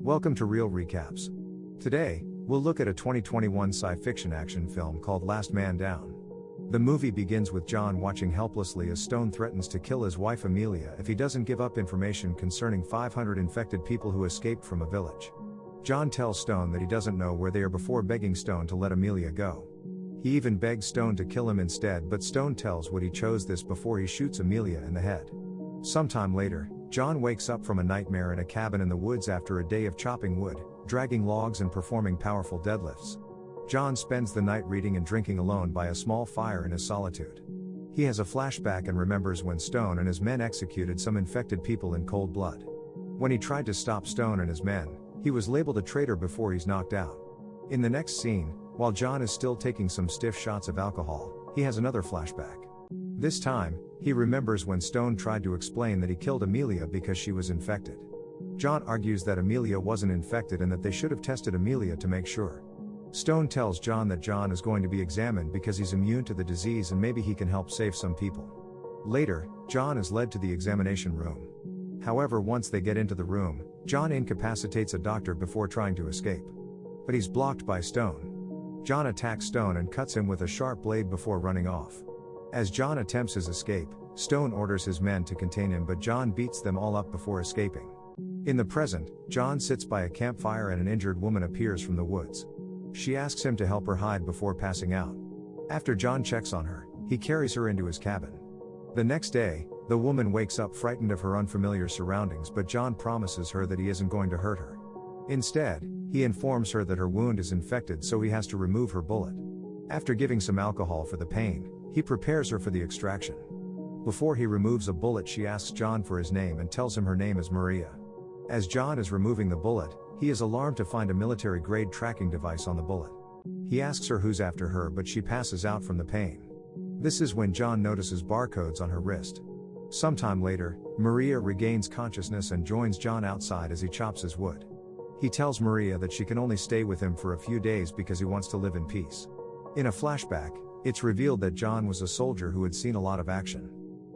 Welcome to Real Recaps. Today, we'll look at a 2021 sci-fiction action film called Last Man Down. The movie begins with John watching helplessly as Stone threatens to kill his wife Amelia if he doesn't give up information concerning 500 infected people who escaped from a village. John tells Stone that he doesn't know where they are before begging Stone to let Amelia go. He even begs Stone to kill him instead, but Stone tells Wood he chose this before he shoots Amelia in the head. Sometime later, John wakes up from a nightmare in a cabin in the woods after a day of chopping wood, dragging logs and performing powerful deadlifts. John spends the night reading and drinking alone by a small fire in his solitude. He has a flashback and remembers when Stone and his men executed some infected people in cold blood. When he tried to stop Stone and his men, he was labeled a traitor before he's knocked out. In the next scene, while John is still taking some stiff shots of alcohol, he has another flashback. This time, he remembers when Stone tried to explain that he killed Amelia because she was infected. John argues that Amelia wasn't infected and that they should have tested Amelia to make sure. Stone tells John that John is going to be examined because he's immune to the disease and maybe he can help save some people. Later, John is led to the examination room. However, once they get into the room, John incapacitates a doctor before trying to escape. But he's blocked by Stone. John attacks Stone and cuts him with a sharp blade before running off. As John attempts his escape, Stone orders his men to contain him, but John beats them all up before escaping. In the present, John sits by a campfire and an injured woman appears from the woods. She asks him to help her hide before passing out. After John checks on her, he carries her into his cabin. The next day, the woman wakes up frightened of her unfamiliar surroundings, but John promises her that he isn't going to hurt her. Instead, he informs her that her wound is infected, so he has to remove her bullet. After giving some alcohol for the pain, he prepares her for the extraction. Before he removes a bullet, she asks John for his name and tells him her name is Maria. As John is removing the bullet, he is alarmed to find a military-grade tracking device on the bullet. He asks her who's after her, but she passes out from the pain. This is when John notices barcodes on her wrist. Sometime later, Maria regains consciousness and joins John outside as he chops his wood. He tells Maria that she can only stay with him for a few days because he wants to live in peace. In a flashback, it's revealed that John was a soldier who had seen a lot of action.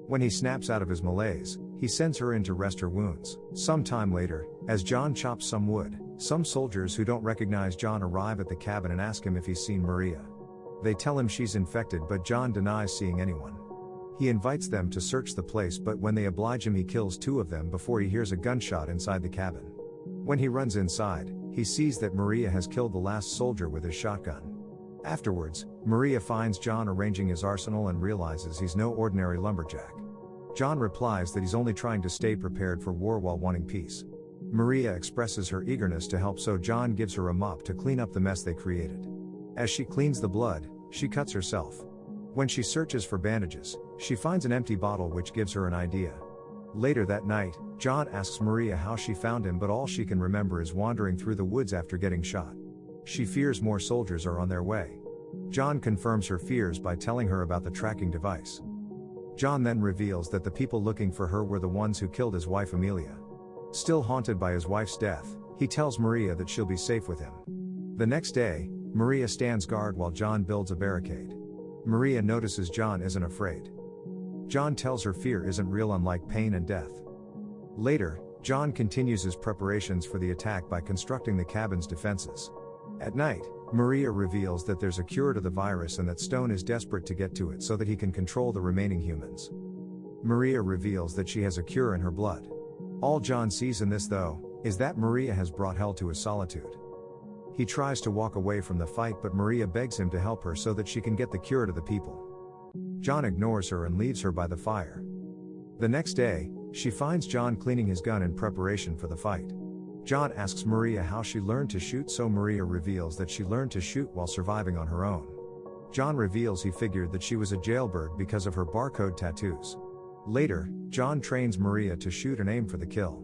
When he snaps out of his malaise, he sends her in to rest her wounds. Sometime later, as John chops some wood, some soldiers who don't recognize John arrive at the cabin and ask him if he's seen Maria. They tell him she's infected, but John denies seeing anyone. He invites them to search the place, but when they oblige him, he kills two of them before he hears a gunshot inside the cabin. When he runs inside, he sees that Maria has killed the last soldier with his shotgun. Afterwards, Maria finds John arranging his arsenal and realizes he's no ordinary lumberjack. John replies that he's only trying to stay prepared for war while wanting peace. Maria expresses her eagerness to help, so John gives her a mop to clean up the mess they created. As she cleans the blood, she cuts herself. When she searches for bandages, she finds an empty bottle, which gives her an idea. Later that night, John asks Maria how she found him, but all she can remember is wandering through the woods after getting shot. She fears more soldiers are on their way. John confirms her fears by telling her about the tracking device. John then reveals that the people looking for her were the ones who killed his wife Amelia. Still haunted by his wife's death, he tells Maria that she'll be safe with him. The next day, Maria stands guard while John builds a barricade. Maria notices John isn't afraid. John tells her fear isn't real, unlike pain and death. Later, John continues his preparations for the attack by constructing the cabin's defenses. At night, Maria reveals that there's a cure to the virus and that Stone is desperate to get to it so that he can control the remaining humans. Maria reveals that she has a cure in her blood. All John sees in this, though, is that Maria has brought hell to his solitude. He tries to walk away from the fight, but Maria begs him to help her so that she can get the cure to the people. John ignores her and leaves her by the fire. The next day, she finds John cleaning his gun in preparation for the fight. John asks Maria how she learned to shoot, so Maria reveals that she learned to shoot while surviving on her own. John reveals he figured that she was a jailbird because of her barcode tattoos. Later, John trains Maria to shoot and aim for the kill.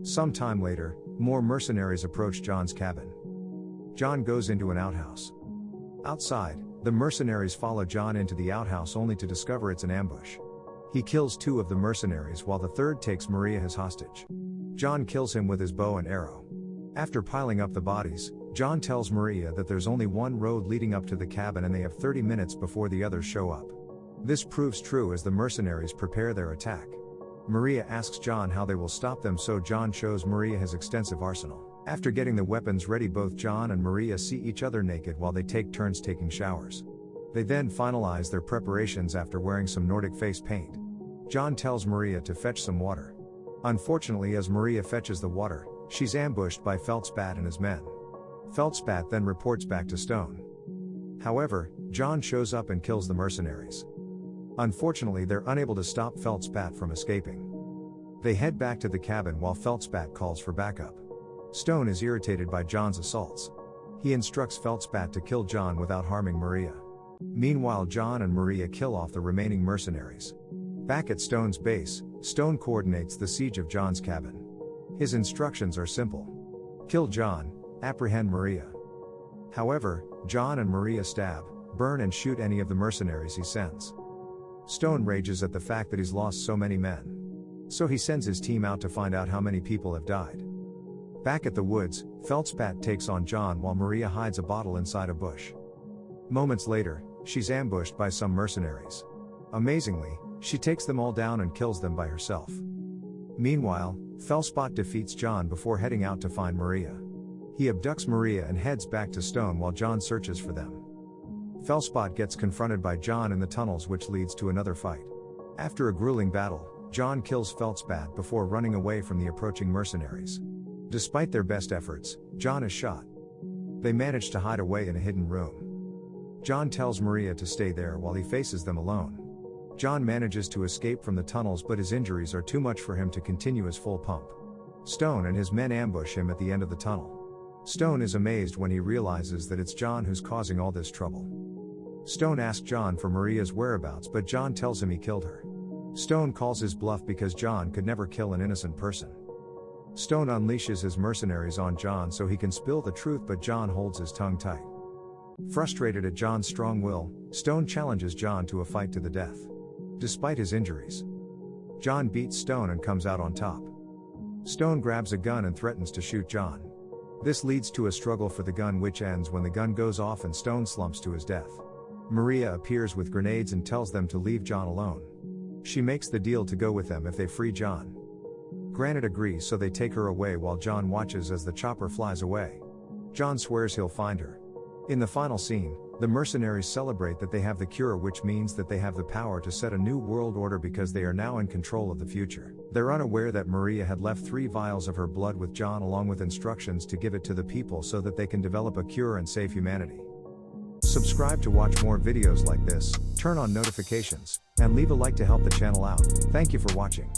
Sometime later, more mercenaries approach John's cabin. John goes into an outhouse. Outside, the mercenaries follow John into the outhouse only to discover it's an ambush. He kills two of the mercenaries while the third takes Maria as hostage. John kills him with his bow and arrow. After piling up the bodies, John tells Maria that there's only one road leading up to the cabin and they have 30 minutes before the others show up. This proves true as the mercenaries prepare their attack. Maria asks John how they will stop them, so John shows Maria his extensive arsenal. After getting the weapons ready, both John and Maria see each other naked while they take turns taking showers. They then finalize their preparations after wearing some Nordic face paint. John tells Maria to fetch some water. Unfortunately, as Maria fetches the water, she's ambushed by Feldspat and his men. Feldspat then reports back to Stone. However, John shows up and kills the mercenaries. Unfortunately, they're unable to stop Feldspat from escaping. They head back to the cabin while Feldspat calls for backup. Stone is irritated by John's assaults. He instructs Feldspat to kill John without harming Maria. Meanwhile, John and Maria kill off the remaining mercenaries. Back at Stone's base, Stone coordinates the siege of John's cabin. His instructions are simple: kill John, apprehend Maria. However, John and Maria stab, burn and shoot any of the mercenaries he sends. Stone rages at the fact that he's lost so many men. So he sends his team out to find out how many people have died. Back at the woods, Feldspat takes on John while Maria hides a bottle inside a bush. Moments later, she's ambushed by some mercenaries. Amazingly, she takes them all down and kills them by herself. Meanwhile, Feldspat defeats John before heading out to find Maria. He abducts Maria and heads back to Stone while John searches for them. Feldspat gets confronted by John in the tunnels, which leads to another fight. After a grueling battle, John kills Feldspat before running away from the approaching mercenaries. Despite their best efforts, John is shot. They manage to hide away in a hidden room. John tells Maria to stay there while he faces them alone. John manages to escape from the tunnels, but his injuries are too much for him to continue his full pump. Stone and his men ambush him at the end of the tunnel. Stone is amazed when he realizes that it's John who's causing all this trouble. Stone asks John for Maria's whereabouts, but John tells him he killed her. Stone calls his bluff because John could never kill an innocent person. Stone unleashes his mercenaries on John so he can spill the truth, but John holds his tongue tight. Frustrated at John's strong will, Stone challenges John to a fight to the death. Despite his injuries, John beats Stone and comes out on top. Stone grabs a gun and threatens to shoot John. This leads to a struggle for the gun, which ends when the gun goes off and Stone slumps to his death. Maria appears with grenades and tells them to leave John alone. She makes the deal to go with them if they free John. Granite agrees, so they take her away while John watches as the chopper flies away. John swears he'll find her. In the final scene, the mercenaries celebrate that they have the cure, which means that they have the power to set a new world order because they are now in control of the future. They're unaware that Maria had left 3 vials of her blood with John along with instructions to give it to the people so that they can develop a cure and save humanity. Subscribe to watch more videos like this, turn on notifications, and leave a like to help the channel out. Thank you for watching.